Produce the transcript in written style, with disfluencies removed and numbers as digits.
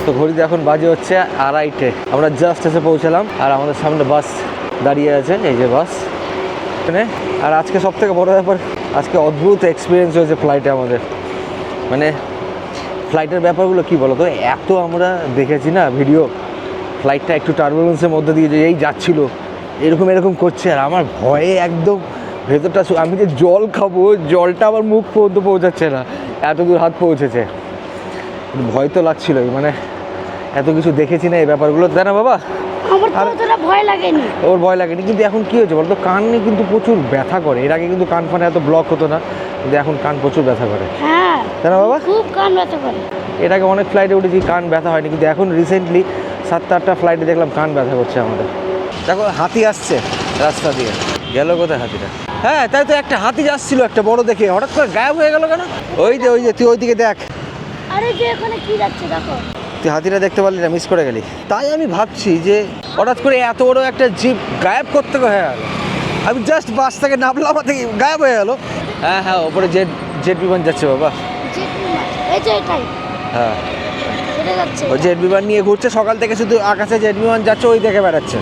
তো ঘড়িতে এখন বাজে হচ্ছে 2:30। আমরা জাস্ট এসে পৌঁছালাম, আর আমাদের সামনে বাস দাঁড়িয়ে আছে, এই যে বাস এখানে। আর আজকে সব থেকে বড় ব্যাপার, আজকে অদ্ভুত এক্সপিরিয়েন্স হয়েছে ফ্লাইটে আমাদের। মানে ফ্লাইটের ব্যাপারগুলো কি বলো তো, এত আমরা দেখেছি না ভিডিও, ফ্লাইটটা একটু টার্বুলেন্সের মধ্যে দিয়ে যে এই যাচ্ছিল এরকম করছে, আর আমার ভয়ে একদম ভেতরটা, আমি যে জল খাবো, জলটা আমার মুখ পর্যন্ত পৌঁছাচ্ছে না, এত দূর হাত পৌঁছেছে। ভয় তো লাগছিল, মানে এত কিছু দেখেছি না এই ব্যাপারগুলো, তাই না বাবা? ভয় লাগেনি, ওর ভয় লাগেনি। কিন্তু এখন কি হয়েছে বলতো, কানে কিন্তু প্রচুর ব্যথা করে। এর আগে কিন্তু কান ফানে এত ব্লক হতো না, কিন্তু এখন কান প্রচুর ব্যথা করে। হ্যাঁ তাই না বাবা? খুব কান ব্যথা করে। এর আগে অনেক ফ্লাইটে উঠেছি, কান ব্যথা হয়নি, কিন্তু এখন রিসেন্টলি 7-8টা ফ্লাইটে দেখলাম কান ব্যথা করছে আমাদের। দেখো হাতি আসছে রাস্তা দিয়ে, গেল কোথায় হাতিটা? হ্যাঁ তাই তো, একটা হাতি যাচ্ছিল একটা বড় দেখে, হঠাৎ করে গায়েব হয়ে গেল কেন? ওই যে তুই ওইদিকে দেখ, আরে যে ওখানে কি যাচ্ছে দেখো। তুই হাতিটা দেখতে পারলি না, মিস করে গেলি। তাই আমি ভাবছি যে হঠাৎ করে এত বড় একটা জিপ গায়েব করতে হয়ে গেল। আমি জাস্ট বাস থেকে নামলাম, থেকে গায়েব হয়ে গেল। হ্যাঁ ওপরে জেট বিমান যাচ্ছে বাবা। এই যে এটাই, হ্যাঁ এটা যাচ্ছে। ওই জেট বিমান নিয়ে ঘুরছে সকাল থেকে, শুধু আকাশে জেট বিমান যাচ্ছে, ওই দেখে বেড়াচ্ছে।